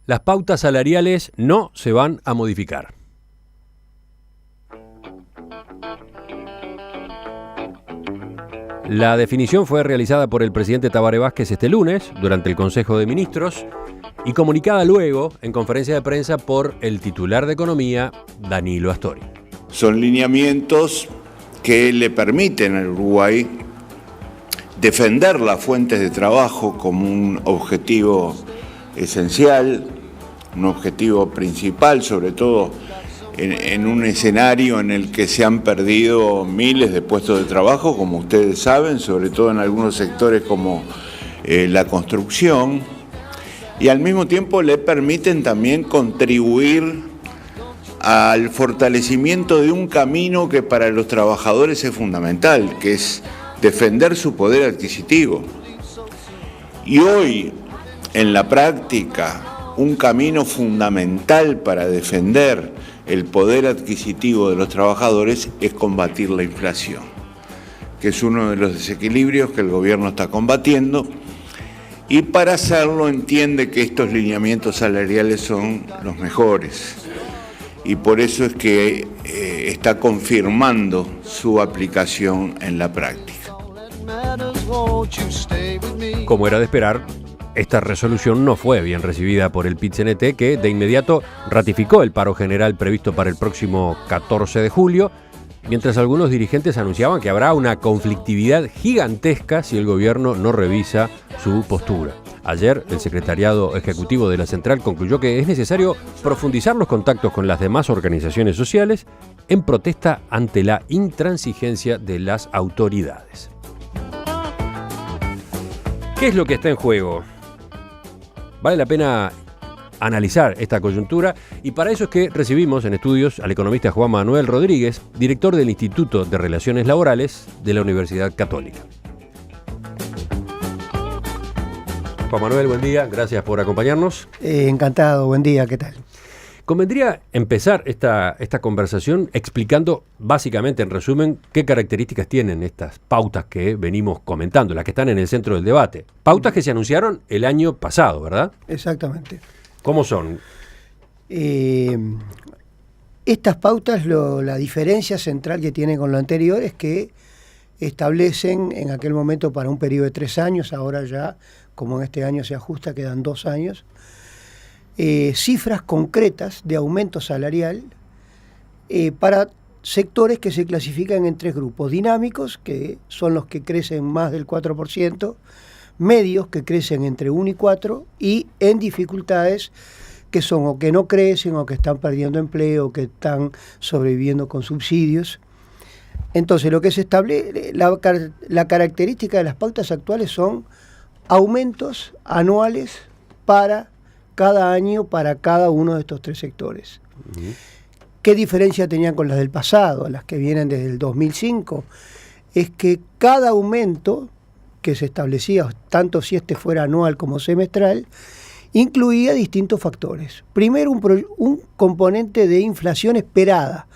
las pautas salariales no se van a modificar. La definición fue realizada por el presidente Tabaré Vázquez este lunes, durante el Consejo de Ministros, y comunicada luego en conferencia de prensa por el titular de Economía, Danilo Astori. Son lineamientos que le permiten al Uruguay defender las fuentes de trabajo como un objetivo esencial, un objetivo principal, sobre todo en un escenario en el que se han perdido miles de puestos de trabajo, como ustedes saben, sobre todo en algunos sectores como la construcción, y al mismo tiempo le permiten también contribuir al fortalecimiento de un camino que para los trabajadores es fundamental, que es defender su poder adquisitivo. Y hoy, en la práctica, un camino fundamental para defender el poder adquisitivo de los trabajadores es combatir la inflación, que es uno de los desequilibrios que el gobierno está combatiendo, y para hacerlo entiende que estos lineamientos salariales son los mejores, y por eso es que está confirmando su aplicación en la práctica. Como era de esperar, esta resolución no fue bien recibida por el PIT-CNT, que de inmediato ratificó el paro general previsto para el próximo 14 de julio, mientras algunos dirigentes anunciaban que habrá una conflictividad gigantesca si el gobierno no revisa su postura. Ayer, el secretariado ejecutivo de la central concluyó que es necesario profundizar los contactos con las demás organizaciones sociales en protesta ante la intransigencia de las autoridades. ¿Qué es lo que está en juego? Vale la pena analizar esta coyuntura, y para eso es que recibimos en estudios al economista Juan Manuel Rodríguez, director del Instituto de Relaciones Laborales de la Universidad Católica. Juan Manuel, buen día, gracias por acompañarnos. Encantado, buen día, ¿qué tal? Convendría empezar esta conversación explicando básicamente, en resumen, qué características tienen estas pautas que venimos comentando, las que están en el centro del debate. Pautas que se anunciaron el año pasado, ¿verdad? Exactamente. ¿Cómo son? Estas pautas, la diferencia central que tienen con lo anterior es que establecen en aquel momento para un periodo de 3 años, ahora ya, como en este año se ajusta, quedan 2 años, cifras concretas de aumento salarial para sectores que se clasifican en 3 grupos: dinámicos, que son los que crecen más del 4%, medios, que crecen entre 1 y 4, y en dificultades, que son o que no crecen, o que están perdiendo empleo, o que están sobreviviendo con subsidios. Entonces, lo que se establece, la característica de las pautas actuales son aumentos anuales para cada año, para cada uno de estos 3 sectores. Uh-huh. ¿Qué diferencia tenían con las del pasado, las que vienen desde el 2005? Es que cada aumento que se establecía, tanto si este fuera anual como semestral, incluía distintos factores. Primero, un componente de inflación esperada,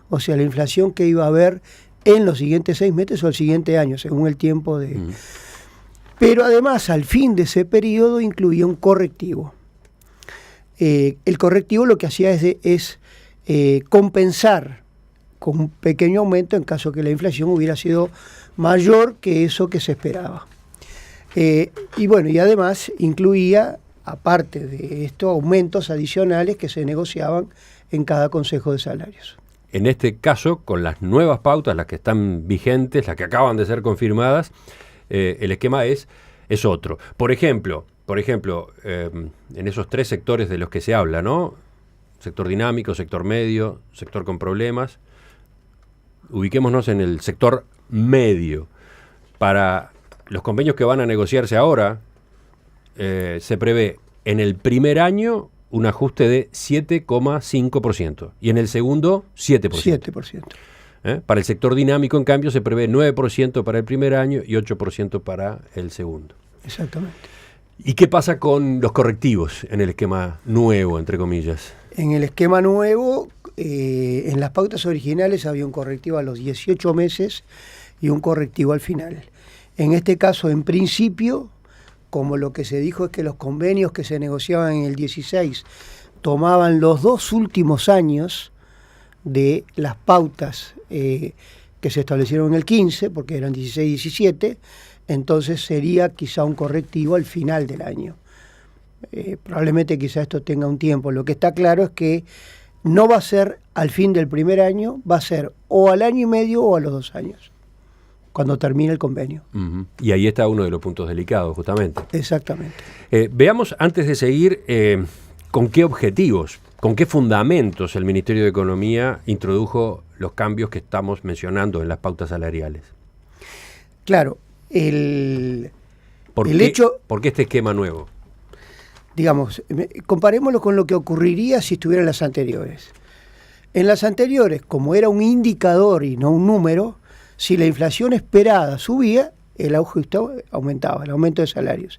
o sea, la inflación que iba a haber en los siguientes 6 meses o el siguiente año, según el tiempo de... Uh-huh. Pero además, al fin de ese periodo, incluía un correctivo. El correctivo lo que hacía es compensar con un pequeño aumento en caso que la inflación hubiera sido mayor que eso que se esperaba. Y bueno, y además incluía, aparte de esto, aumentos adicionales que se negociaban en cada consejo de salarios. En este caso, con las nuevas pautas, las que están vigentes, las que acaban de ser confirmadas, el esquema es otro. Por ejemplo, en esos 3 sectores de los que se habla, ¿no? Sector dinámico, sector medio, sector con problemas. Ubiquémonos en el sector medio. Para los convenios que van a negociarse ahora, se prevé en el primer año un ajuste de 7,5% y en el segundo 7%. 7%. Para el sector dinámico, en cambio, se prevé 9% para el primer año y 8% para el segundo. Exactamente. ¿Y qué pasa con los correctivos en el esquema nuevo, entre comillas? En el esquema nuevo, en las pautas originales había un correctivo a los 18 meses y un correctivo al final. En este caso, en principio, como lo que se dijo es que los convenios que se negociaban en el 16 tomaban los 2 últimos años de las pautas que se establecieron en el 15, porque eran 16 y 17, entonces sería quizá un correctivo al final del año. Probablemente quizá esto tenga un tiempo. Lo que está claro es que no va a ser al fin del primer año, va a ser o al año y medio o a los 2 años, cuando termine el convenio. Uh-huh. Y ahí está uno de los puntos delicados, justamente. Exactamente. Veamos, antes de seguir, con qué objetivos, con qué fundamentos el Ministerio de Economía introdujo los cambios que estamos mencionando en las pautas salariales. Claro, ¿Por qué este esquema nuevo? Digamos, comparémoslo con lo que ocurriría si estuvieran las anteriores. En las anteriores, como era un indicador y no un número, si la inflación esperada subía, el ajuste aumentaba, el aumento de salarios.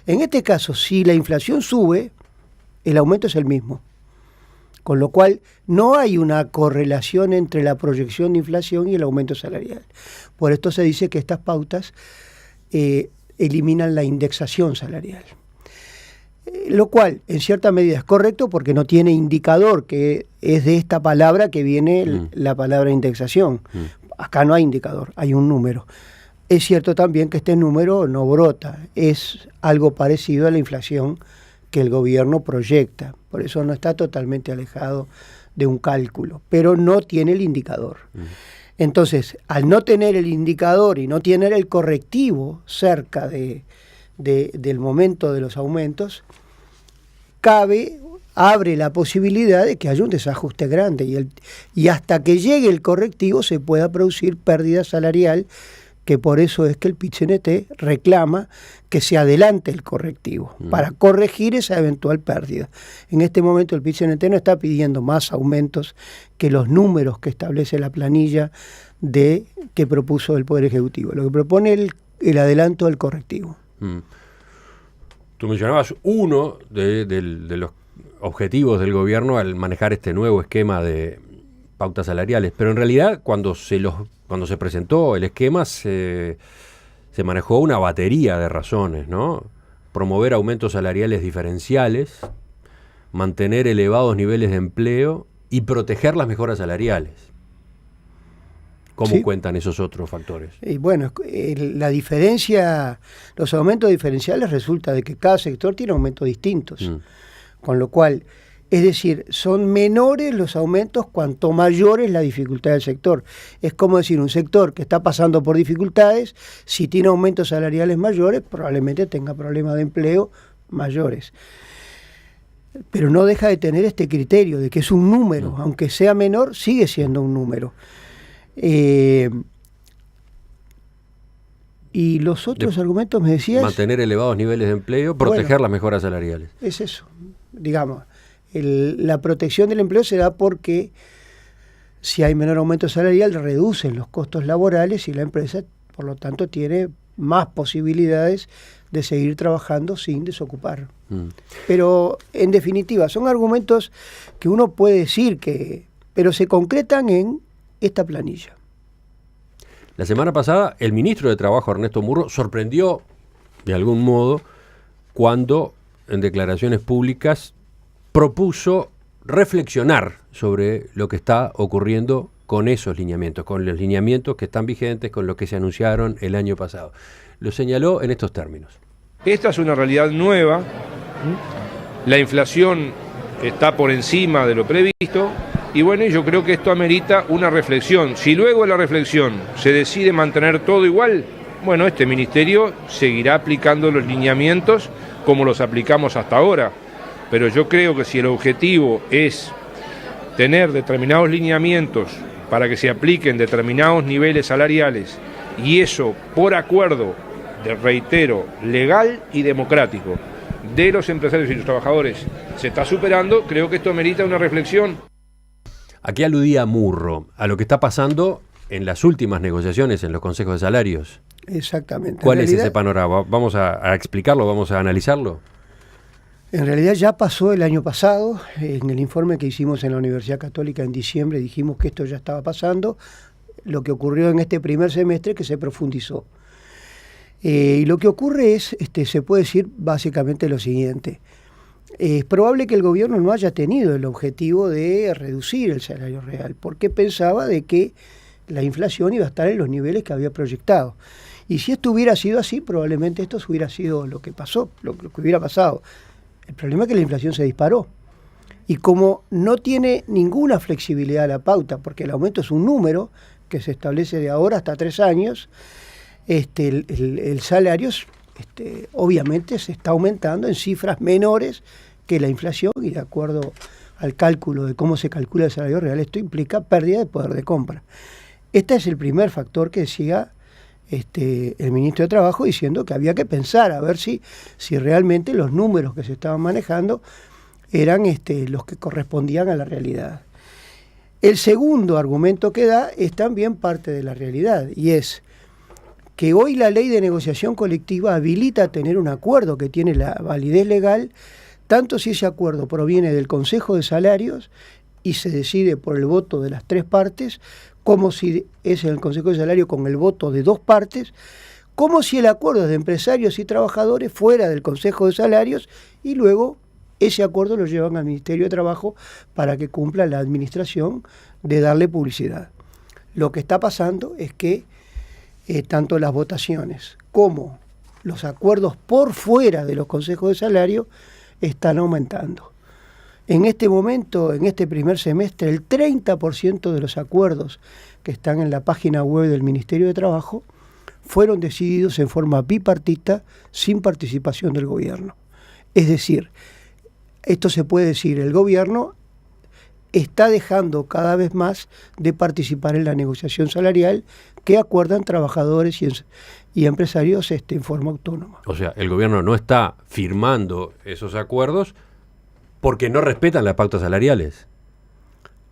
En este caso, si la inflación sube, el aumento es el mismo. Con lo cual, no hay una correlación entre la proyección de inflación y el aumento salarial. Por esto se dice que estas pautas eliminan la indexación salarial. Lo cual, en cierta medida, es correcto porque no tiene indicador, que es de esta palabra que viene la palabra indexación. Acá no hay indicador, hay un número. Es cierto también que este número no brota, es algo parecido a la inflación que el gobierno proyecta. Por eso no está totalmente alejado de un cálculo, pero no tiene el indicador. Entonces, al no tener el indicador y no tener el correctivo cerca del momento de los aumentos, abre la posibilidad de que haya un desajuste grande y hasta que llegue el correctivo se pueda producir pérdida salarial, que por eso es que el PIT-CNT reclama que se adelante el correctivo para corregir esa eventual pérdida. En este momento el PIT-CNT no está pidiendo más aumentos que los números que establece la planilla que propuso el Poder Ejecutivo. Lo que propone el adelanto del correctivo. Tú mencionabas uno de los objetivos del gobierno al manejar este nuevo esquema de pautas salariales, pero en realidad cuando se presentó el esquema se manejó una batería de razones, ¿no? Promover aumentos salariales diferenciales, mantener elevados niveles de empleo y proteger las mejoras salariales. ¿Cómo cuentan esos otros factores? Bueno, la diferencia, los aumentos diferenciales resulta de que cada sector tiene aumentos distintos, con lo cual, es decir, son menores los aumentos cuanto mayor es la dificultad del sector. Es como decir, un sector que está pasando por dificultades, si tiene aumentos salariales mayores, probablemente tenga problemas de empleo mayores. Pero no deja de tener este criterio de que es un número, aunque sea menor, sigue siendo un número. Y los otros argumentos me decías... Mantener elevados niveles de empleo, proteger las mejoras salariales. Es eso, digamos. La protección del empleo se da porque si hay menor aumento salarial reducen los costos laborales y la empresa, por lo tanto, tiene más posibilidades de seguir trabajando sin desocupar. Pero, en definitiva, son argumentos que uno puede decir pero se concretan en esta planilla. La semana pasada, el ministro de Trabajo, Ernesto Murro, sorprendió de algún modo cuando en declaraciones públicas propuso reflexionar sobre lo que está ocurriendo con esos lineamientos, con los lineamientos que están vigentes, con lo que se anunciaron el año pasado. Lo señaló en estos términos. Esta es una realidad nueva, la inflación está por encima de lo previsto, y bueno, yo creo que esto amerita una reflexión. Si luego de la reflexión se decide mantener todo igual, bueno, este ministerio seguirá aplicando los lineamientos como los aplicamos hasta ahora. Pero yo creo que si el objetivo es tener determinados lineamientos para que se apliquen determinados niveles salariales, y eso por acuerdo, reitero, legal y democrático, de los empresarios y los trabajadores, se está superando, creo que esto amerita una reflexión. ¿A qué aludía Murro? ¿A lo que está pasando en las últimas negociaciones en los consejos de salarios? Exactamente. ¿Cuál es ese panorama? ¿Vamos a explicarlo? ¿Vamos a analizarlo? En realidad ya pasó el año pasado. En el informe que hicimos en la Universidad Católica en diciembre dijimos que esto ya estaba pasando. Lo que ocurrió en este primer semestre es que se profundizó. Y lo que ocurre es, se puede decir básicamente lo siguiente. Es probable que el gobierno no haya tenido el objetivo de reducir el salario real, porque pensaba de que la inflación iba a estar en los niveles que había proyectado. Y si esto hubiera sido así, probablemente esto hubiera sido lo que pasó, lo que hubiera pasado. El problema es que la inflación se disparó. Y como no tiene ninguna flexibilidad la pauta, porque el aumento es un número que se establece de ahora hasta 3 años, el salario obviamente se está aumentando en cifras menores que la inflación, y de acuerdo al cálculo de cómo se calcula el salario real, esto implica pérdida de poder de compra. Este es el primer factor que decía el ministro de Trabajo, diciendo que había que pensar a ver si realmente los números que se estaban manejando eran los que correspondían a la realidad. El segundo argumento que da es también parte de la realidad, y es que hoy la ley de negociación colectiva habilita tener un acuerdo que tiene la validez legal, tanto si ese acuerdo proviene del Consejo de Salarios y se decide por el voto de las 3 partes, como si es en el Consejo de Salarios con el voto de 2 partes, como si el acuerdo es de empresarios y trabajadores fuera del Consejo de Salarios, y luego ese acuerdo lo llevan al Ministerio de Trabajo para que cumpla la administración de darle publicidad. Lo que está pasando es que tanto las votaciones como los acuerdos por fuera de los consejos de salario están aumentando. En este momento, en este primer semestre, el 30% de los acuerdos que están en la página web del Ministerio de Trabajo fueron decididos en forma bipartita, sin participación del gobierno. Es decir, esto se puede decir, el gobierno está dejando cada vez más de participar en la negociación salarial que acuerdan trabajadores y empresarios en forma autónoma. O sea, el gobierno no está firmando esos acuerdos porque no respetan las pautas salariales.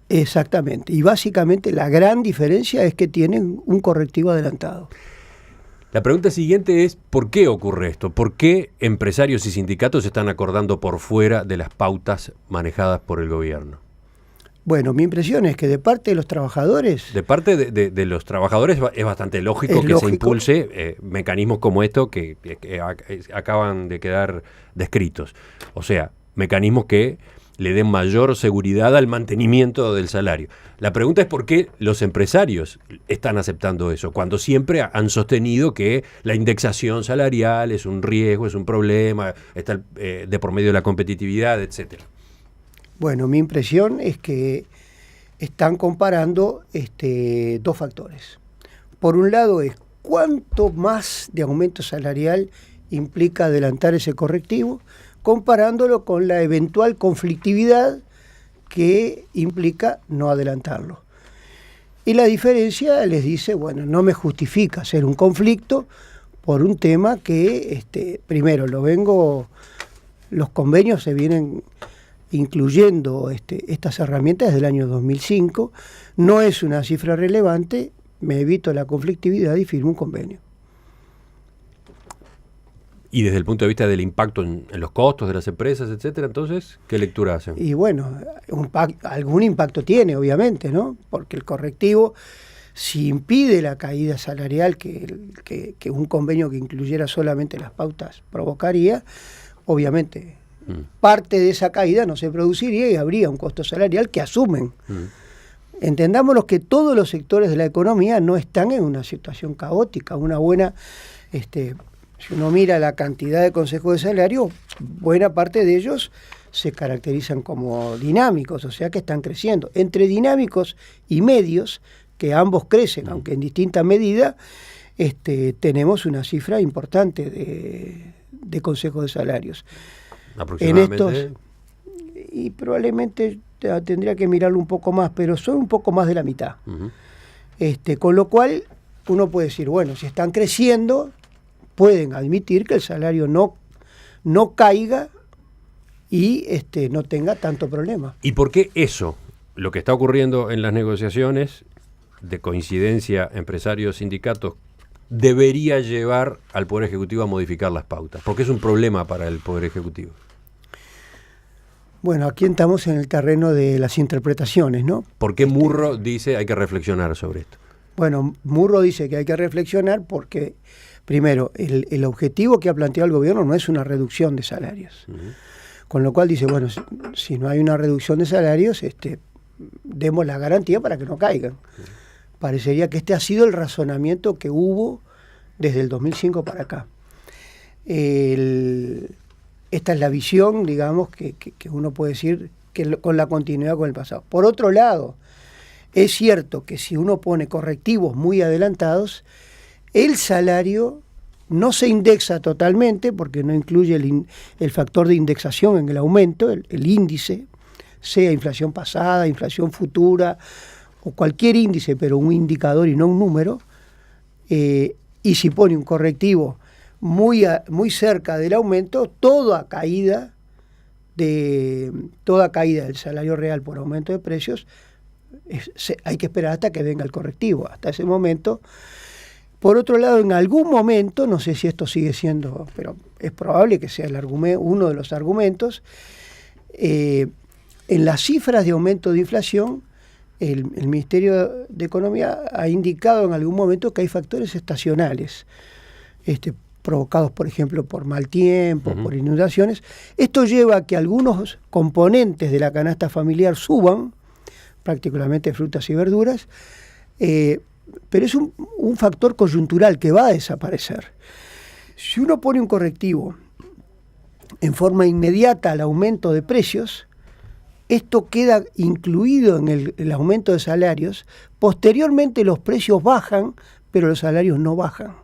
Exactamente. Y básicamente la gran diferencia es que tienen un correctivo adelantado. La pregunta siguiente es, ¿por qué ocurre esto? ¿Por qué empresarios y sindicatos se están acordando por fuera de las pautas manejadas por el gobierno? Bueno, mi impresión es que de parte de los trabajadores... De parte de los trabajadores es bastante lógico se impulse mecanismos como esto que acaban de quedar descritos. O sea, mecanismos que le den mayor seguridad al mantenimiento del salario. La pregunta es por qué los empresarios están aceptando eso, cuando siempre han sostenido que la indexación salarial es un riesgo, es un problema, está de por medio de la competitividad, etcétera. Bueno, mi impresión es que están comparando 2 factores. Por un lado es cuánto más de aumento salarial implica adelantar ese correctivo, comparándolo con la eventual conflictividad que implica no adelantarlo. Y la diferencia les dice, bueno, no me justifica hacer un conflicto por un tema que, primero, los convenios se vienen incluyendo estas herramientas desde el año 2005, no es una cifra relevante, me evito la conflictividad y firmo un convenio. Y desde el punto de vista del impacto en los costos de las empresas, etcétera, entonces, ¿qué lectura hacen? Y bueno, algún impacto tiene, obviamente, ¿no? Porque el correctivo, si impide la caída salarial que un convenio que incluyera solamente las pautas provocaría, obviamente parte de esa caída no se produciría y habría un costo salarial que asumen. Entendámonos que todos los sectores de la economía no están en una situación caótica, una buena... Si uno mira la cantidad de consejos de salario, buena parte de ellos se caracterizan como dinámicos, o sea que están creciendo. Entre dinámicos y medios, que ambos crecen, aunque en distinta medida, tenemos una cifra importante de consejos de salarios. Aproximadamente. Y probablemente tendría que mirarlo un poco más, pero son un poco más de la mitad. Con lo cual, uno puede decir, bueno, si están creciendo, pueden admitir que el salario no caiga y no tenga tanto problema. ¿Y por qué eso, lo que está ocurriendo en las negociaciones de coincidencia empresarios-sindicatos, debería llevar al Poder Ejecutivo a modificar las pautas? Porque es un problema para el Poder Ejecutivo. Bueno, aquí estamos en el terreno de las interpretaciones, ¿no? ¿Por qué Murro dice hay que reflexionar sobre esto? Bueno, Murro dice que hay que reflexionar porque primero, el objetivo que ha planteado el gobierno no es una reducción de salarios. Con lo cual dice, bueno, si no hay una reducción de salarios, demos la garantía para que no caigan. Parecería que este ha sido el razonamiento que hubo desde el 2005 para acá. Esta es la visión, digamos, que uno puede decir que con la continuidad con el pasado. Por otro lado, es cierto que si uno pone correctivos muy adelantados, el salario no se indexa totalmente porque no incluye el factor de indexación en el aumento, el índice, sea inflación pasada, inflación futura o cualquier índice, pero un indicador y no un número. Y si pone un correctivo muy cerca del aumento, toda caída del salario real por aumento de precios, hay que esperar hasta que venga el correctivo. Hasta ese momento. Por otro lado, en algún momento, no sé si esto sigue siendo, pero es probable que sea uno de los argumentos, en las cifras de aumento de inflación, el Ministerio de Economía ha indicado en algún momento que hay factores estacionales, provocados, por ejemplo, por mal tiempo, por inundaciones. Esto lleva a que algunos componentes de la canasta familiar suban, particularmente frutas y verduras, pero es un factor coyuntural que va a desaparecer. Si uno pone un correctivo en forma inmediata al aumento de precios, esto queda incluido en el aumento de salarios. Posteriormente los precios bajan, pero los salarios no bajan.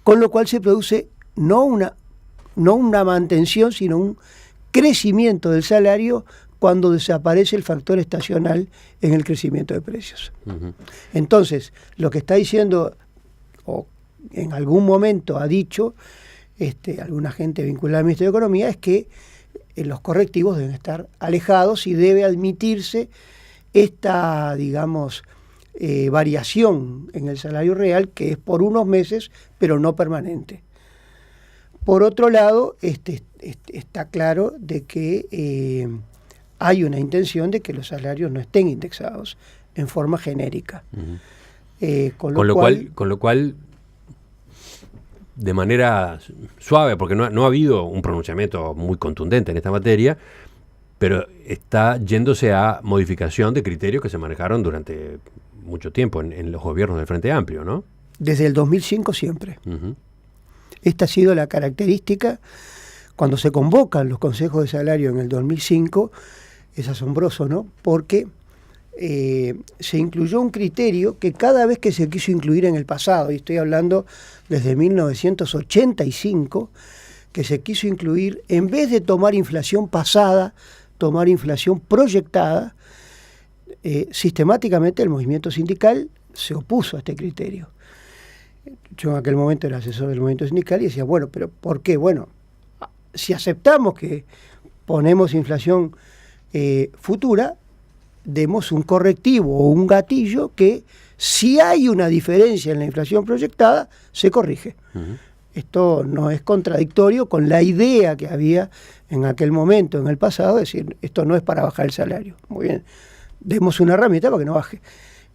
Con lo cual se produce no una mantención, sino un crecimiento del salario cuando desaparece el factor estacional en el crecimiento de precios. Entonces, lo que está diciendo, o en algún momento ha dicho alguna gente vinculada al Ministerio de Economía, es que los correctivos deben estar alejados y debe admitirse esta, digamos, variación en el salario real, que es por unos meses, pero no permanente. Por otro lado, está claro de que hay una intención de que los salarios no estén indexados en forma genérica. Con lo cual, de manera suave, porque no ha habido un pronunciamiento muy contundente en esta materia, pero está yéndose a modificación de criterios que se manejaron durante mucho tiempo en los gobiernos del Frente Amplio, ¿no? Desde el 2005 siempre. Esta ha sido la característica. Cuando se convocan los consejos de salario en el 2005, es asombroso, ¿no? Porque se incluyó un criterio que cada vez que se quiso incluir en el pasado, y estoy hablando desde 1985, que se quiso incluir, en vez de tomar inflación pasada, tomar inflación proyectada, sistemáticamente el movimiento sindical se opuso a este criterio. Yo en aquel momento era asesor del movimiento sindical y decía, bueno, ¿pero por qué? Bueno, si aceptamos que ponemos inflación futura, demos un correctivo o un gatillo que, si hay una diferencia en la inflación proyectada, se corrige. Esto no es contradictorio con la idea que había en aquel momento, en el pasado, de decir, esto no es para bajar el salario. Muy bien, demos una herramienta para que no baje.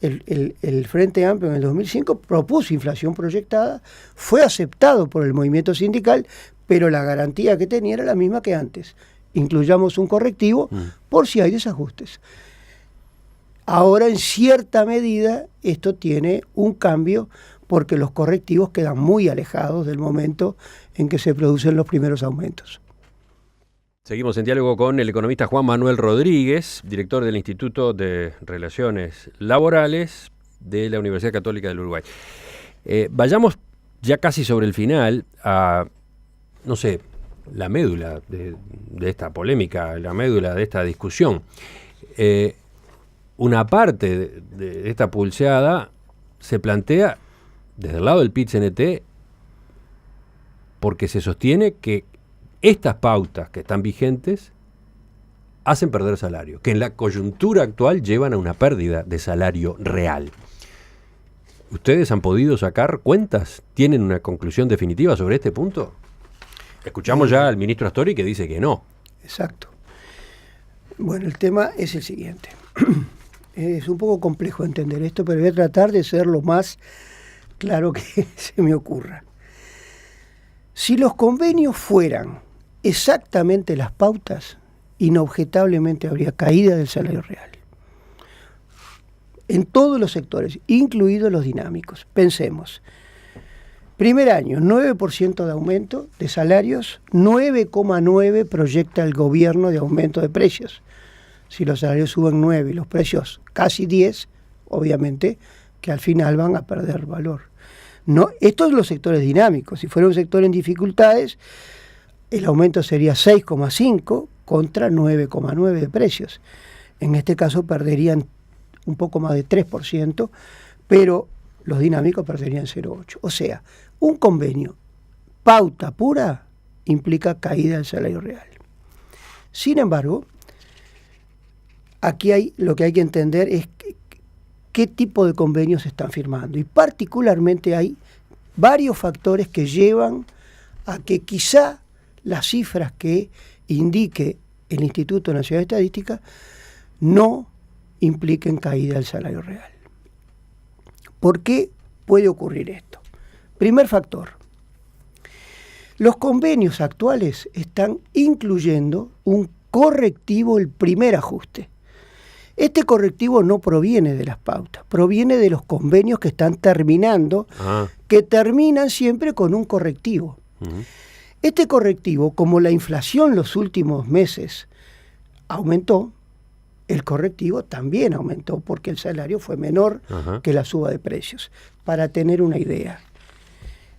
El Frente Amplio en el 2005 propuso inflación proyectada, fue aceptado por el movimiento sindical, pero la garantía que tenía era la misma que antes. Incluyamos un correctivo por si hay desajustes. Ahora, en cierta medida, esto tiene un cambio porque los correctivos quedan muy alejados del momento en que se producen los primeros aumentos. Seguimos en diálogo con el economista Juan Manuel Rodríguez, director del Instituto de Relaciones Laborales de la Universidad Católica del Uruguay. Vayamos ya casi sobre el final a, no sé, la médula de esta polémica, la médula de esta discusión. Una parte de esta pulseada se plantea desde el lado del PIT-CNT porque se sostiene que estas pautas que están vigentes hacen perder salario, que en la coyuntura actual llevan a una pérdida de salario real. ¿Ustedes han podido sacar cuentas? ¿Tienen una conclusión definitiva sobre este punto? Escuchamos ya al ministro Astori que dice que no. Exacto. Bueno, el tema es el siguiente. Es un poco complejo entender esto, pero voy a tratar de ser lo más claro que se me ocurra. Si los convenios fueran exactamente las pautas, inobjetablemente habría caída del salario real. En todos los sectores, incluidos los dinámicos. Pensemos, primer año, 9% de aumento de salarios, 9,9% proyecta el gobierno de aumento de precios. Si los salarios suben 9 y los precios casi 10, obviamente que al final van a perder valor. No, estos son los sectores dinámicos. Si fuera un sector en dificultades, el aumento sería 6,5 contra 9,9 de precios. En este caso perderían un poco más de 3%, pero los dinámicos perderían 0,8. O sea, un convenio, pauta pura, implica caída del salario real. Sin embargo, aquí lo que hay que entender es qué tipo de convenios se están firmando. Y particularmente hay varios factores que llevan a que quizá las cifras que indique el Instituto Nacional de Estadística no impliquen caída del salario real. ¿Por qué puede ocurrir esto? Primer factor. Los convenios actuales están incluyendo un correctivo, el primer ajuste. Este correctivo no proviene de las pautas, proviene de los convenios que están terminando, que terminan siempre con un correctivo. Este correctivo, como la inflación los últimos meses aumentó, el correctivo también aumentó porque el salario fue menor que la suba de precios. Para tener una idea,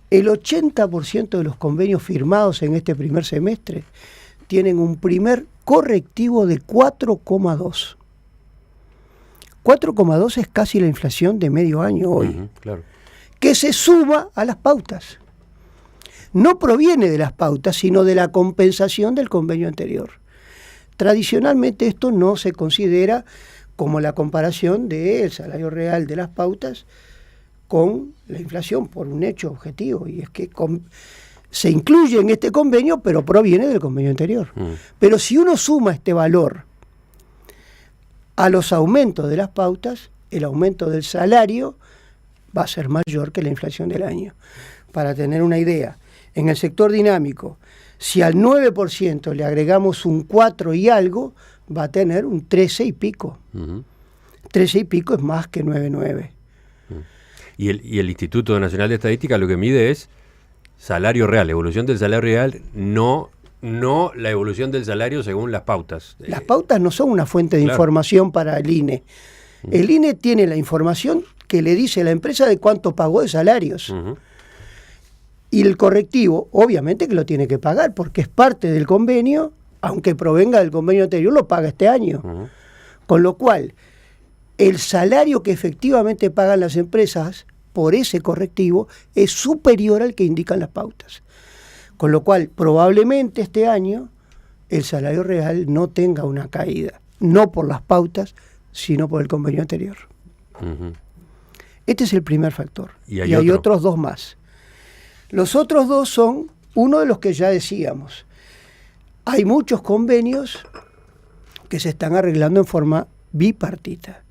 el 80% de los convenios firmados en este primer semestre tienen un primer correctivo de 4,2. 4,2 es casi la inflación de medio año hoy, claro, que se suma a las pautas. No proviene de las pautas, sino de la compensación del convenio anterior. Tradicionalmente esto no se considera como la comparación del salario real de las pautas con la inflación por un hecho objetivo, y es que se incluye en este convenio, pero proviene del convenio anterior. Pero si uno suma este valor a los aumentos de las pautas, el aumento del salario va a ser mayor que la inflación del año. Para tener una idea, en el sector dinámico, si al 9% le agregamos un 4 y algo, va a tener un 13 y pico. 13 y pico es más que 9,9. Y el Instituto Nacional de Estadística lo que mide es salario real, evolución del salario real, no la evolución del salario según las pautas. Las pautas no son una fuente de información para el INE. El INE tiene la información que le dice a la empresa de cuánto pagó de salarios. Y el correctivo, obviamente que lo tiene que pagar, porque es parte del convenio, aunque provenga del convenio anterior, lo paga este año. Con lo cual, el salario que efectivamente pagan las empresas por ese correctivo es superior al que indican las pautas. Con lo cual, probablemente este año el salario real no tenga una caída, no por las pautas, sino por el convenio anterior. Este es el primer factor. Y hay otros dos más. Los otros dos son uno de los que ya decíamos. Hay muchos convenios que se están arreglando en forma bipartita.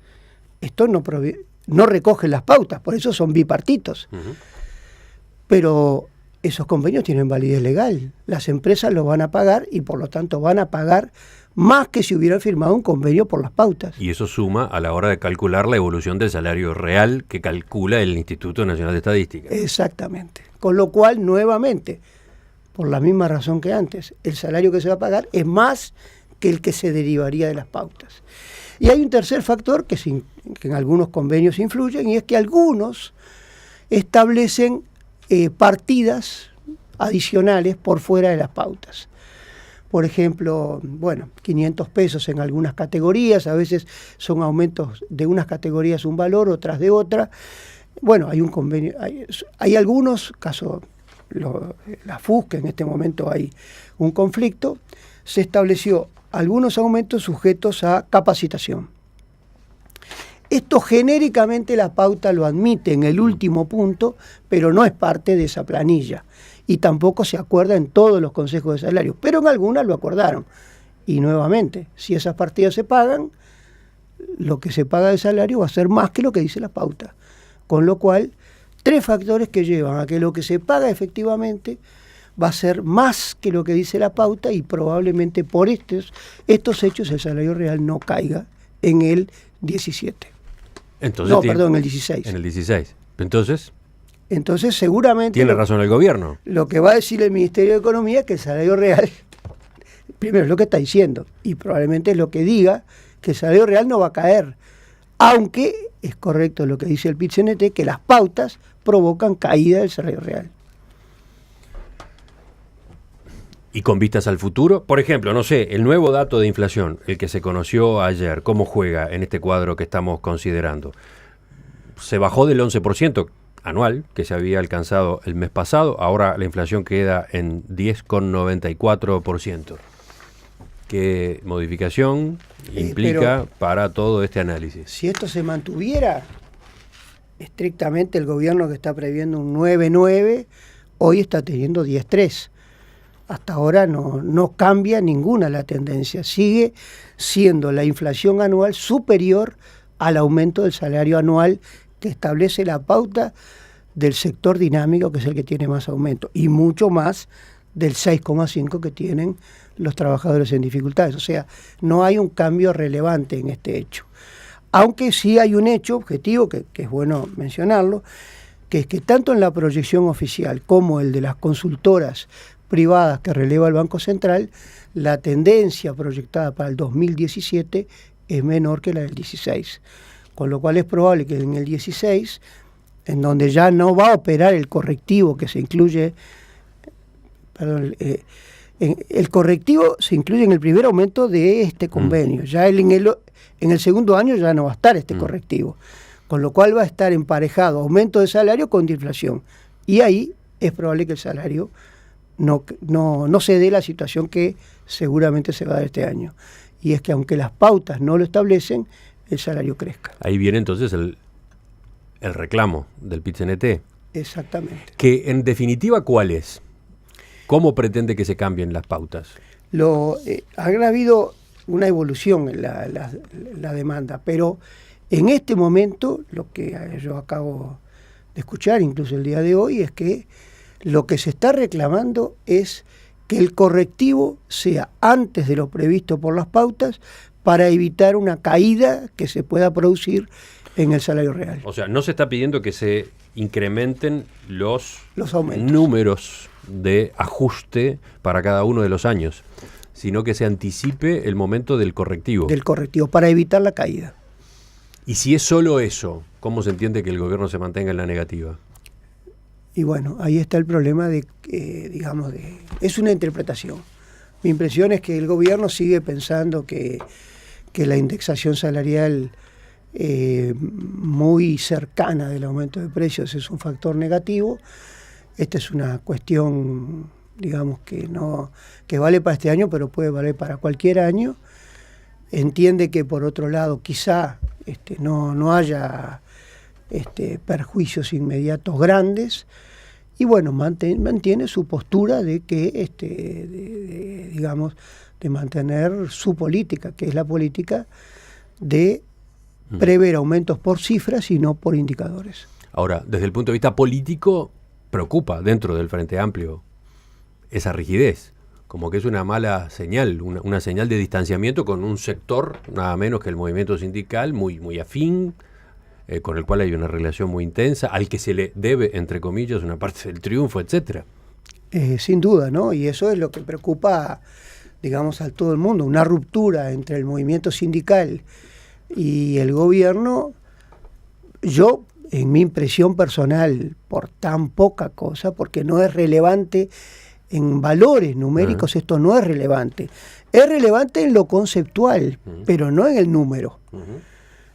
Esto no recoge las pautas, por eso son bipartitos. Pero esos convenios tienen validez legal. Las empresas los van a pagar y por lo tanto van a pagar más que si hubieran firmado un convenio por las pautas. Y eso suma a la hora de calcular la evolución del salario real que calcula el Instituto Nacional de Estadística. Exactamente. Con lo cual, nuevamente, por la misma razón que antes, el salario que se va a pagar es más que el que se derivaría de las pautas. Y hay un tercer factor que en algunos convenios influyen, y es que algunos establecen partidas adicionales por fuera de las pautas. Por ejemplo, 500 pesos en algunas categorías, a veces son aumentos de unas categorías un valor, otras de otra. Bueno, hay un convenio, hay algunos, caso la FUS, que en este momento hay un conflicto, se estableció algunos aumentos sujetos a capacitación. Esto genéricamente la pauta lo admite en el último punto, pero no es parte de esa planilla. Y tampoco se acuerda en todos los consejos de salario, pero en algunas lo acordaron. Y nuevamente, si esas partidas se pagan, lo que se paga de salario va a ser más que lo que dice la pauta. Con lo cual, 3 factores que llevan a que lo que se paga efectivamente va a ser más que lo que dice la pauta y probablemente por estos hechos el salario real no caiga en el 17. Entonces, en el 16. En el 16. Entonces seguramente... Tiene razón el gobierno. Lo que va a decir el Ministerio de Economía es que el salario real, primero es lo que está diciendo, y probablemente es lo que diga, que el salario real no va a caer. Aunque es correcto lo que dice el PIT-CNT, que las pautas provocan caída del salario real. Y con vistas al futuro, por ejemplo, no sé, el nuevo dato de inflación, el que se conoció ayer, ¿cómo juega en este cuadro que estamos considerando? Se bajó del 11% anual que se había alcanzado el mes pasado, ahora la inflación queda en 10,94%. ¿Qué modificación implica para todo este análisis? Si esto se mantuviera, estrictamente el gobierno que está previendo un 9,9, hoy está teniendo 10,3. Hasta ahora no cambia ninguna la tendencia, sigue siendo la inflación anual superior al aumento del salario anual que establece la pauta del sector dinámico, que es el que tiene más aumento, y mucho más del 6,5 que tienen los trabajadores en dificultades. O sea, no hay un cambio relevante en este hecho. Aunque sí hay un hecho objetivo, que es bueno mencionarlo, que es que tanto en la proyección oficial como el de las consultoras privadas que releva el Banco Central, la tendencia proyectada para el 2017 es menor que la del 16. Con lo cual es probable que en el 16, en donde ya no va a operar el correctivo que se incluye, el correctivo se incluye en el primer aumento de este convenio. Ya en el segundo año ya no va a estar este correctivo. Con lo cual va a estar emparejado aumento de salario con inflación. Y ahí es probable que el salario no se dé la situación que seguramente se va a dar este año. Y es que aunque las pautas no lo establecen, el salario crezca. Ahí viene entonces el reclamo del PIT-CNT. Exactamente. Que en definitiva, ¿cuál es? ¿Cómo pretende que se cambien las pautas? Ha habido una evolución en la demanda, pero en este momento, lo que yo acabo de escuchar, incluso el día de hoy, es que lo que se está reclamando es que el correctivo sea antes de lo previsto por las pautas para evitar una caída que se pueda producir en el salario real. O sea, no se está pidiendo que se incrementen los aumentos, números de ajuste para cada uno de los años, sino que se anticipe el momento del correctivo. Del correctivo, para evitar la caída. Y si es solo eso, ¿cómo se entiende que el gobierno se mantenga en la negativa? Y bueno, ahí está el problema es una interpretación. Mi impresión es que el gobierno sigue pensando que la indexación salarial muy cercana del aumento de precios es un factor negativo. Esta es una cuestión, que vale para este año, pero puede valer para cualquier año. Entiende que por otro lado quizá no haya perjuicios inmediatos grandes, y bueno, mantiene su postura de que de mantener su política, que es la política de prever aumentos por cifras y no por indicadores. Ahora, desde el punto de vista político, preocupa dentro del Frente Amplio esa rigidez, como que es una mala señal, una señal de distanciamiento con un sector, nada menos que el movimiento sindical, muy, muy afín, con el cual hay una relación muy intensa, al que se le debe, entre comillas, una parte del triunfo, etcétera. Sin duda, ¿no? Y eso es lo que preocupa, a todo el mundo, una ruptura entre el movimiento sindical y el gobierno. Yo, en mi impresión personal, por tan poca cosa, porque no es relevante en valores numéricos, esto no es relevante. Es relevante en lo conceptual, pero no en el número.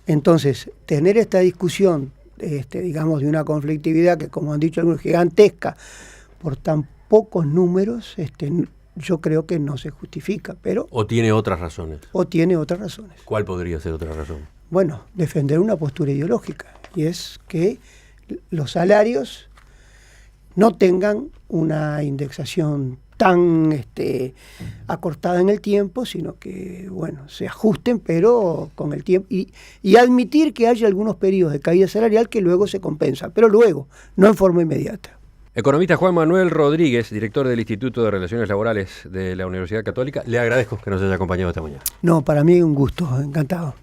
Entonces, tener esta discusión, de una conflictividad que, como han dicho algunos, gigantesca, por tan pocos números, yo creo que no se justifica. Pero ¿O tiene otras razones? ¿Cuál podría ser otra razón? Bueno, defender una postura ideológica, y es que los salarios no tengan una indexación tan acortada en el tiempo, sino que, se ajusten, pero con el tiempo, y admitir que haya algunos periodos de caída salarial que luego se compensan, pero luego, no en forma inmediata. Economista Juan Manuel Rodríguez, director del Instituto de Relaciones Laborales de la Universidad Católica, le agradezco que nos haya acompañado esta mañana. No, para mí un gusto, encantado.